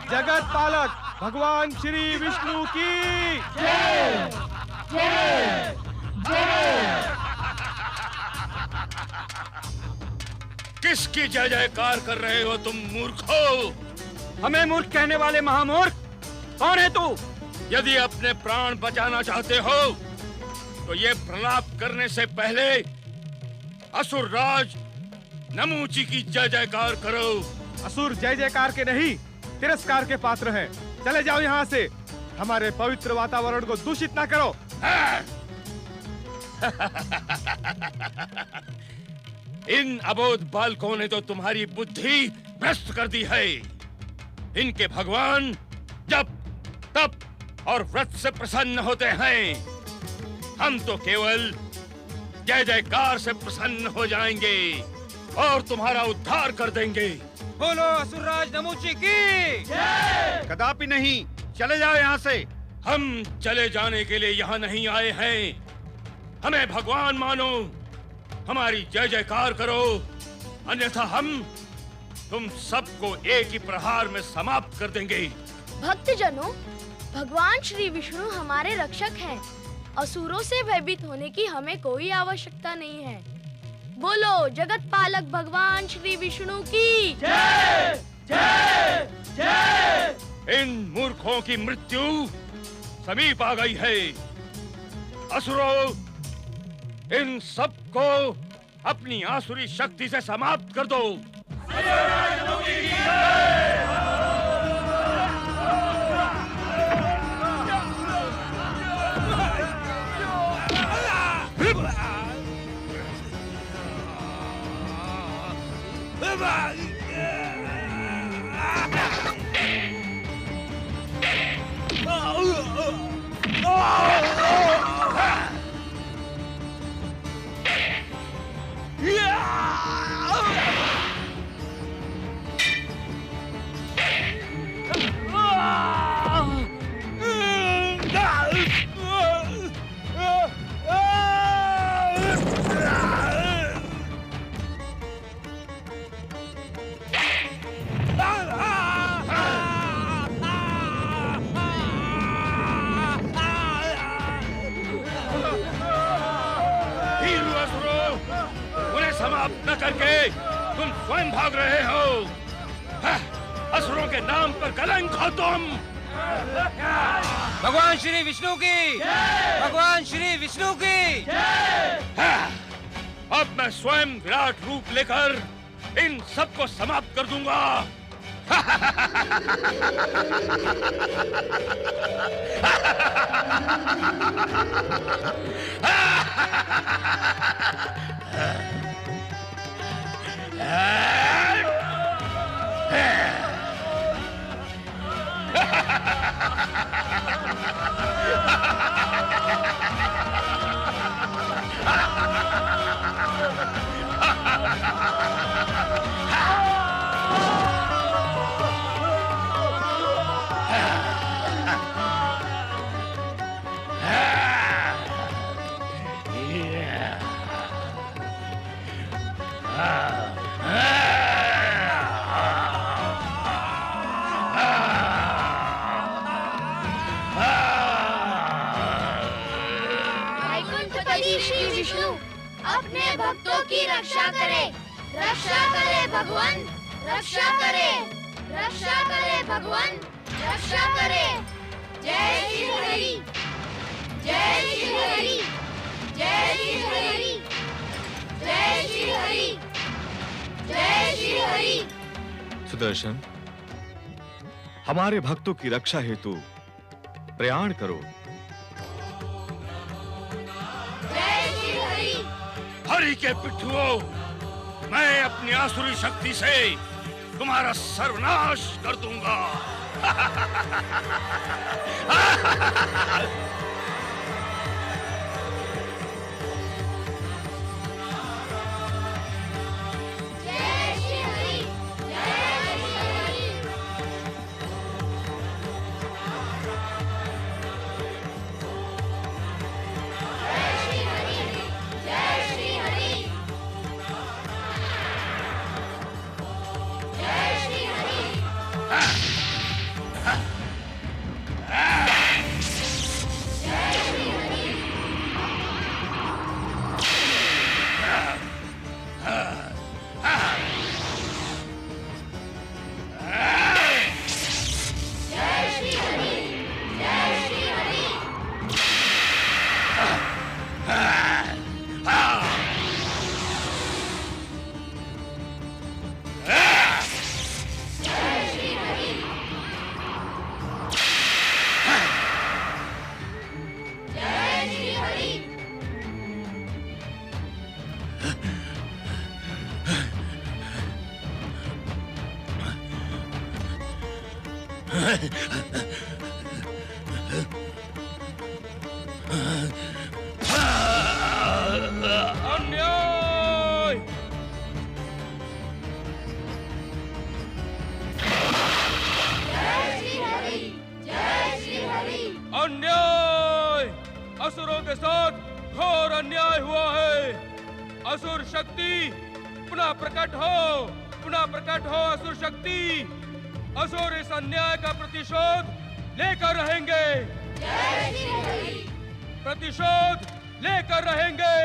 जगत पालक भगवान श्री विष्णु की जय जय जय। किसकी जय जयकार कर रहे हो तुम मूर्खो? हमें मूर्ख कहने वाले महामूर्ख कौन है तू? यदि अपने प्राण बचाना चाहते हो तो ये प्रलाप करने से पहले असुर राज नमूची की जय जयकार करो। असुर जय जयकार के नहीं तिरस्कार के पात्र हैं। चले जाओ यहाँ से, हमारे पवित्र वातावरण को दूषित ना करो। इन अबोध बालकों ने तो तुम्हारी बुद्धि भ्रष्ट कर दी है। इनके भगवान जब तप और व्रत से प्रसन्न होते हैं, हम तो केवल जय जयकार से प्रसन्न हो जाएंगे और तुम्हारा उद्धार कर देंगे। बोलो असुरराज नमूची की जय। कदापि नहीं। चले जाओ यहाँ से। हम चले जाने के लिए यहाँ नहीं आए हैं। हमें भगवान मानो, हमारी जय जयकार करो, अन्यथा हम तुम सबको एक ही प्रहार में समाप्त कर देंगे। भक्तजनों, भगवान श्री विष्णु हमारे रक्षक हैं। असुरों से भयभीत होने की हमें कोई आवश्यकता नहीं है। बोलो जगत पालक भगवान श्री विष्णु की जय जय जय। इन मूर्खों की मृत्यु समीप आ गई है। असुरों, इन सबको अपनी आसुरी शक्ति से समाप्त कर दो। समाप्त न करके तुम स्वयं भाग रहे हो। असुरों के नाम पर कलंक हो तुम। भगवान श्री विष्णु की, भगवान श्री विष्णु की। अब मैं स्वयं विराट रूप लेकर इन सबको समाप्त कर दूंगा। अपने भक्तों की रक्षा करे, रक्षा करे भगवान, रक्षा करे, रक्षा करे भगवान, रक्षा करे। जय श्री हरि, जय श्री हरि, जय श्री हरि, जय श्री हरि, जय श्री हरि। सुदर्शन, हमारे भक्तों की रक्षा हेतु प्रयाण करो। हरि के पिट्ठुओं, मैं अपनी आसुरी शक्ति से तुम्हारा सर्वनाश कर दूंगा। जय श्री हरि, जय श्री हरि। जय श्री हरि, जय श्री हरि, जय श्री हरि। अन्याय! अन्याय! असुरों के साथ घोर अन्याय हुआ है। असुर शक्ति पुनः प्रकट हो असुर शक्ति। असुर इस अन्याय का प्रतिशोध लेकर रहेंगे। प्रतिशोध लेकर रहेंगे।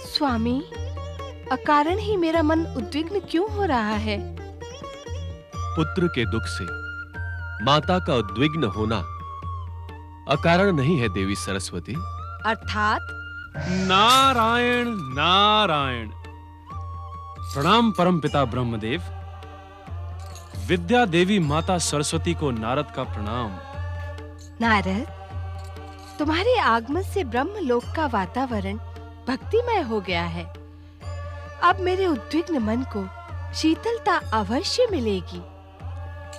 स्वामी, अकारण ही मेरा मन उद्विग्न क्यों हो रहा है? पुत्र के दुख से माता का उद्विग्न होना अकारण नहीं है देवी सरस्वती। अर्थात? नारायण नारायण। प्रणाम परमपिता ब्रह्मदेव। विद्या देवी माता सरस्वती को नारद का प्रणाम। नारद, तुम्हारे आगमन से ब्रह्मलोक का वातावरण भक्तिमय हो गया है। अब मेरे उद्विग्न मन को शीतलता अवश्य मिलेगी।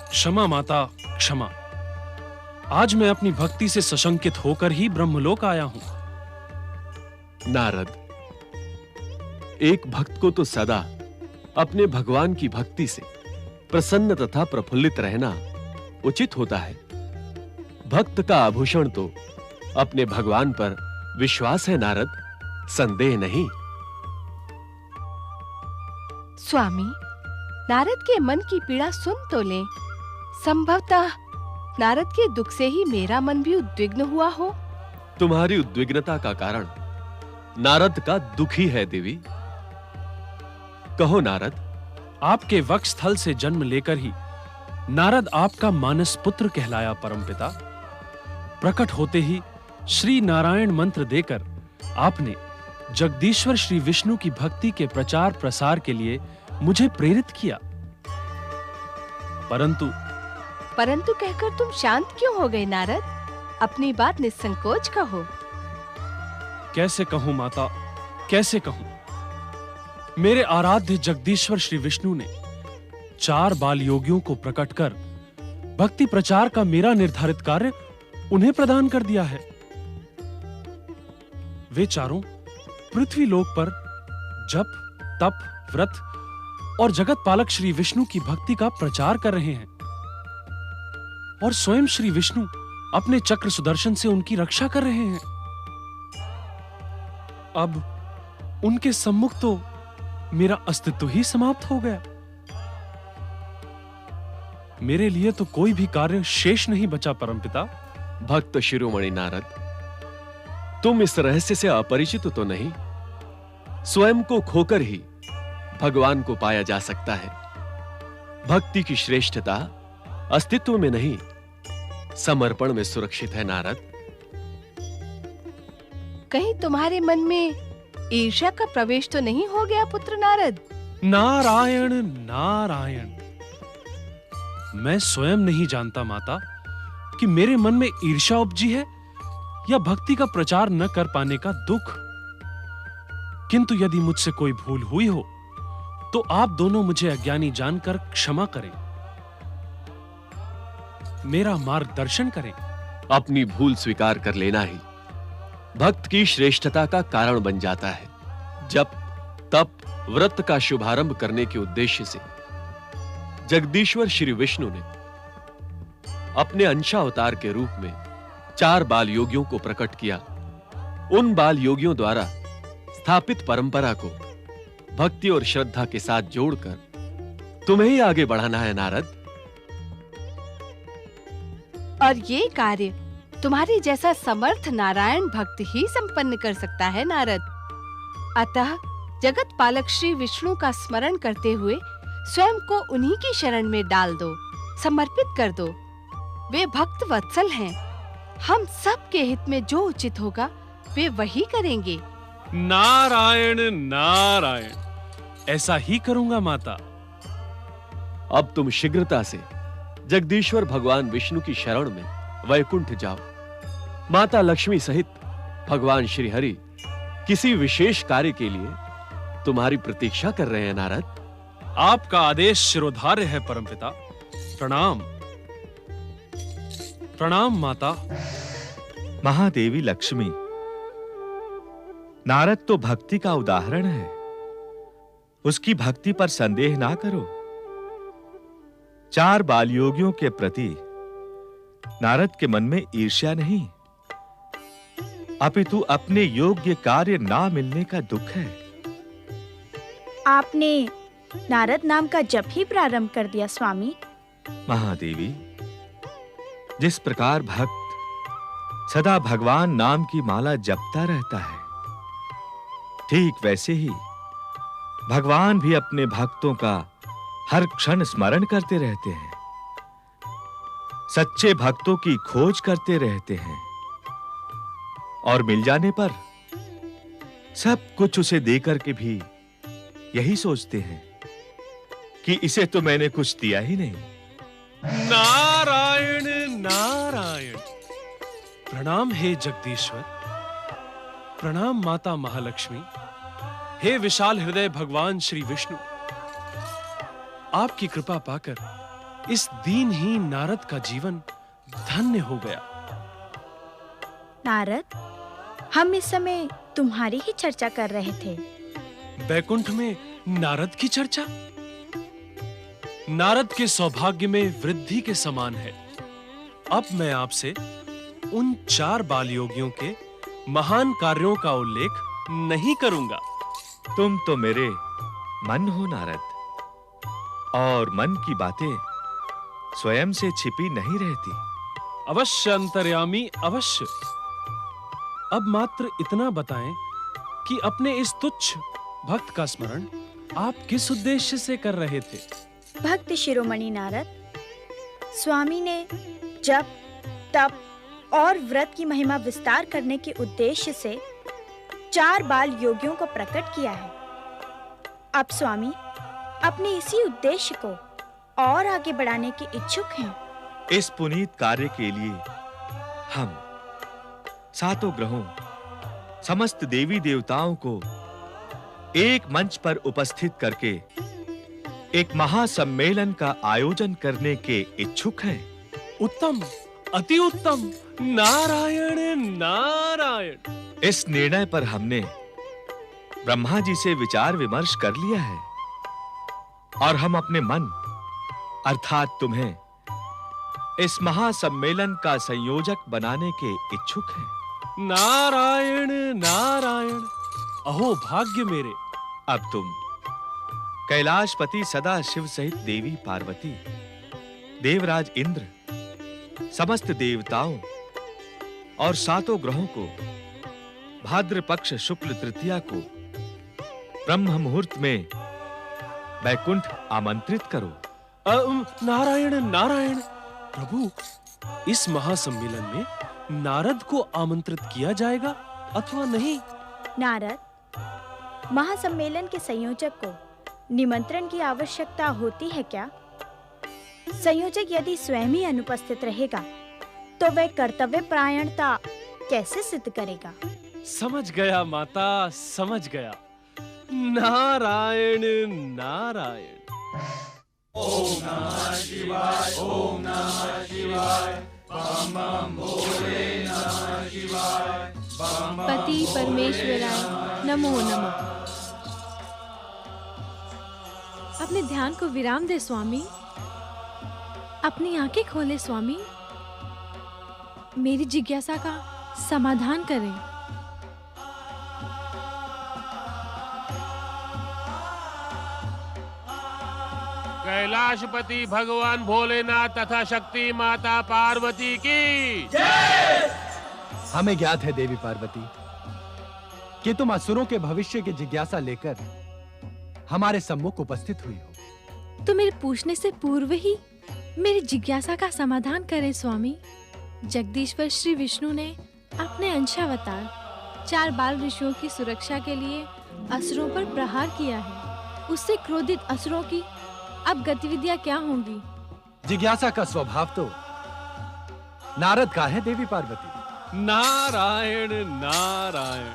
क्षमा माता, क्षमा। आज मैं अपनी भक्ति से सशंकित होकर ही ब्रह्मलोक आया हूं। नारद, एक भक्त को तो सदा अपने भगवान की भक्ति से प्रसन्न तथा प्रफुल्लित रहना उचित होता है। भक्त का आभूषण तो अपने भगवान पर विश्वास है नारद, संदेह नहीं। स्वामी, नारद के मन की पीड़ा सुन तो लें। संभवतः नारद के दुख से ही मेरा मन भी उद्विग्न हुआ हो। तुम्हारी उद्विग्नता का कारण नारद का दुख ही है देवी। कहो नारद। आपके वक्षस्थल से जन्म लेकर ही नारद आपका मानस पुत्र कहलाया परमपिता। प्रकट होते ही श्री नारायण मंत्र देकर आपने जगदीश्वर श्री विष्णु की भक्ति के प्रचार प्रसार के लिए मुझे प्रेरित किया। परंतु कहकर तुम शांत क्यों हो गए नारद? अपनी बात निसंकोच कहो। कैसे कहूं माता, कैसे कहूं? मेरे आराध्य जगदीश्वर श्री विष्णु ने 4 बाल योगियों को प्रकट कर भक्ति प्रचार का मेरा निर्धारित कार्य उन्हें प्रदान कर दिया है। वे चारों पृथ्वी लोक पर जप, तप, व्रत और जगत पालक श्री विष्णु की भक्ति का प्रचार कर रहे हैं और स्वयं श्री विष्णु अपने चक्र सुदर्शन से उनकी रक्षा कर रहे हैं। अब उनके सम्मुख तो मेरा अस्तित्व ही समाप्त हो गया। मेरे लिए तो कोई भी कार्य शेष नहीं बचा परमपिता। भक्त शिरोमणि नारद, तुम इस रहस्य से अपरिचित तो नहीं? स्वयं को खोकर ही भगवान को पाया जा सकता है। भक्ति की श्रेष्ठता अस्तित्व में नहीं, समर्पण में सुरक्षित है नारद। कहीं तुम्हारे मन में ईर्ष्या का प्रवेश तो नहीं हो गया पुत्र नारद? नारायण नारायण। मैं स्वयं नहीं जानता माता कि मेरे मन में ईर्ष्या उपजी है या भक्ति का प्रचार न कर पाने का दुख। किंतु यदि मुझसे कोई भूल हुई हो तो आप दोनों मुझे अज्ञानी जानकर क्षमा करें, मेरा मार्गदर्शन करें। अपनी भूल स्वीकार कर लेना ही भक्त की श्रेष्ठता का कारण बन जाता है। जप, तप, व्रत का शुभारंभ करने के उद्देश्य से जगदीश्वर श्री विष्णु ने अपने अंशावतार के रूप में 4 बाल योगियों को प्रकट किया। उन बाल योगियों द्वारा स्थापित परंपरा को भक्ति और श्रद्धा के साथ जोड़कर तुम्हें ही आगे बढ़ाना है नारद। और ये कार्य तुम्हारे जैसा समर्थ नारायण भक्त ही संपन्न कर सकता है नारद। अतः जगत पालक श्री विष्णु का स्मरण करते हुए स्वयं को उन्हीं की शरण में डाल दो, समर्पित कर दो। वे भक्त वत्सल हैं। हम सब के हित में जो उचित होगा वे वही करेंगे। नारायण नारायण। ऐसा ही करूंगा माता। अब तुम शीघ्रता से जगदीश्वर भगवान विष्णु की शरण में वैकुंठ जाओ। माता लक्ष्मी सहित भगवान श्री हरि किसी विशेष कार्य के लिए तुम्हारी प्रतीक्षा कर रहे हैं नारद। आपका आदेश शिरोधार्य है परमपिता। प्रणाम। प्रणाम माता। महादेवी लक्ष्मी, नारद तो भक्ति का उदाहरण है। उसकी भक्ति पर संदेह ना करो। 4 बाल योगियों के प्रति नारद के मन में ईर्ष्या नहीं, अपितु अपने योग्य कार्य ना मिलने का दुख है। आपने नारद नाम का जप ही प्रारंभ कर दिया स्वामी। महादेवी, जिस प्रकार भक्त सदा भगवान नाम की माला जपता रहता है, ठीक वैसे ही भगवान भी अपने भक्तों का हर क्षण स्मरण करते रहते हैं, सच्चे भक्तों की खोज करते रहते हैं, और मिल जाने पर सब कुछ उसे देकर के भी यही सोचते हैं कि इसे तो मैंने कुछ दिया ही नहीं। नारायण नारायण। प्रणाम हे जगदीश्वर। प्रणाम माता महालक्ष्मी। हे विशाल हृदय भगवान श्री विष्णु, आपकी कृपा पाकर इस दीनहीन नारद का जीवन धन्य हो गया। नारद, हम इस समय तुम्हारी ही चर्चा कर रहे थे। बैकुंठ में नारद की चर्चा? नारद के सौभाग्य में वृद्धि के समान है। अब मैं आपसे उन 4 बाल योगियों के महान कार्यों का उल्लेख नहीं करूंगा। तुम तो मेरे मन हो नारद, और मन की बातें स्वयं से छिपी नहीं रहती। अवश्य अंतर्यामी, अवश्य। अब मात्र इतना बताएं कि अपने इस तुच्छ भक्त का स्मरण आप किस उद्देश्य से कर रहे थे? भक्त शिरोमणि नारद, स्वामी ने जप, तप और व्रत की महिमा विस्तार करने के उद्देश्य से 4 बाल योगियों को प्रकट किया है। अब स्वामी अपने इसी उद्देश्य को और आगे बढ़ाने के इच्छुक हैं। इस पुनीत कार्य के लिए हम 7 ग्रहों, समस्त देवी देवताओं को एक मंच पर उपस्थित करके एक महासम्मेलन का आयोजन करने के इच्छुक हैं। उत्तम, अति उत्तम। नारायण नारायण। इस निर्णय पर हमने ब्रह्मा जी से विचार विमर्श कर लिया है, और हम अपने मन अर्थात तुम्हें इस महासम्मेलन का संयोजक बनाने के इच्छुक हैं। नारायण नारायण। अहो भाग्य मेरे। अब तुम कैलाशपति सदा शिव सहित देवी पार्वती, देवराज इंद्र, समस्त देवताओं और 7 ग्रहों को भाद्र पक्ष शुक्ल तृतीया को ब्रह्म मुहूर्त में बैकुंठ आमंत्रित करो। नारायण नारायण। प्रभु, इस महासम्मेलन में नारद को आमंत्रित किया जाएगा अथवा नहीं? नारद, महासम्मेलन के संयोजक को निमंत्रण की आवश्यकता होती है क्या? संयोजक यदि स्वयं ही अनुपस्थित रहेगा तो वह कर्तव्य परायणता कैसे सिद्ध करेगा? समझ गया माता, समझ गया। नारायण नारायण। ओम नमः शिवाय, ओम नमः शिवाय, बम बम भोले नमः शिवाय, बम बम पति परमेश्वराय नमो नमः। अपने ध्यान को विराम दे स्वामी। अपनी आंखें खोले स्वामी। मेरी जिज्ञासा का समाधान करें। कैलाशपति भगवान भोलेनाथ तथा शक्ति माता पार्वती की जय। हमें ज्ञात है देवी पार्वती कि तुम असुरों के भविष्य की जिज्ञासा लेकर हमारे सम्मुख उपस्थित हुई हो। तो मेरे पूछने से पूर्व ही मेरी जिज्ञासा का समाधान करें स्वामी। जगदीश्वर श्री विष्णु ने अपने अंशावतार 4 बाल ऋषियों की सुरक्षा के लिए असुरों पर प्रहार किया है। उससे क्रोधित असुरों की अब गतिविधियां क्या होंगी? जिज्ञासा का स्वभाव तो नारद का है देवी पार्वती। नारायण नारायण।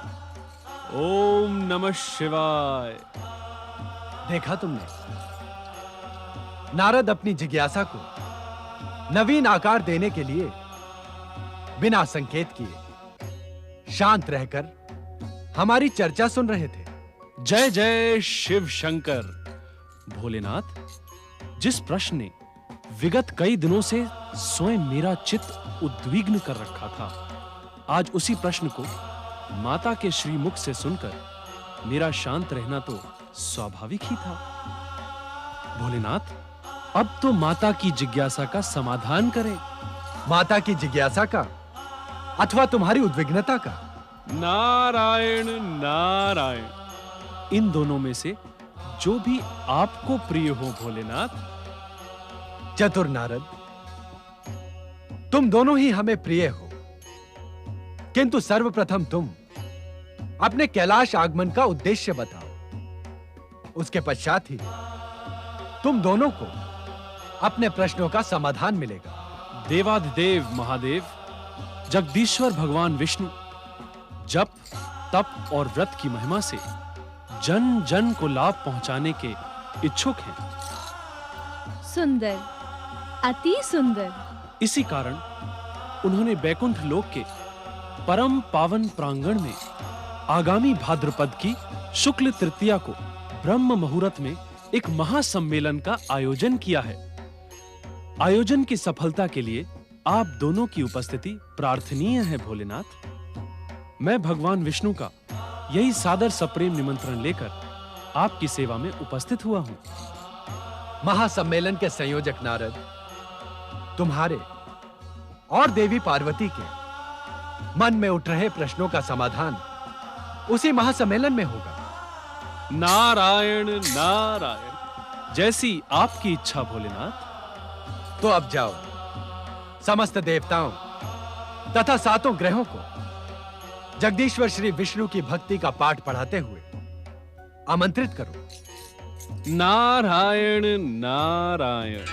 ओम नमः शिवाय। देखा तुमने, नारद अपनी जिज्ञासा को नवीन आकार देने के लिए बिना संकेत किए शांत रहकर हमारी चर्चा सुन रहे थे। जय जय शिव शंकर। भोलेनाथ, जिस प्रश्न ने विगत कई दिनों से स्वयं मेरा चित्त उद्विग्न कर रखा था, आज उसी प्रश्न को माता के श्रीमुख से सुनकर मेरा शांत रहना तो स्वाभाविक ही था। भोलेनाथ, अब तो माता की जिज्ञासा का समाधान करें। माता की जिज्ञासा का अथवा तुम्हारी उद्विग्नता का? नारायण नारायण, इन दोनों में से जो भी आपको प्रिय हो भोलेनाथ। चतुर नारद, तुम दोनों ही हमें प्रिय हो, किंतु सर्वप्रथम तुम अपने कैलाश आगमन का उद्देश्य बताओ। उसके पश्चात ही तुम दोनों को अपने प्रश्नों का समाधान मिलेगा। देवाधिदेव महादेव जगदीश्वर भगवान विष्णु जप, तप और व्रत की महिमा से जन जन को लाभ पहुंचाने के इच्छुक हैं। सुंदर, अति सुंदर। इसी कारण उन्होंने बैकुंठ लोक के परम पावन प्रांगण में आगामी भाद्रपद की शुक्ल तृतीया को ब्रह्म मुहूर्त में एक महासम्मेलन का आयोजन किया है। आयोजन की सफलता के लिए आप दोनों की उपस्थिति प्रार्थनीय है भोलेनाथ। मैं भगवान विष्णु का यही सादर सप्रेम निमंत्रण लेकर आपकी सेवा में उपस्थित हुआ हूं। महासम्मेलन के संयोजक नारद, तुम्हारे और देवी पार्वती के मन में उठ रहे प्रश्नों का समाधान उसी महासम्मेलन में होगा। नारायण नारायण, जैसी आपकी इच्छा भोलेनाथ। तो अब जाओ, समस्त देवताओं तथा सातों ग्रहों को जगदीश्वर श्री विष्णु की भक्ति का पाठ पढ़ाते हुए आमंत्रित करो। नारायण नारायण।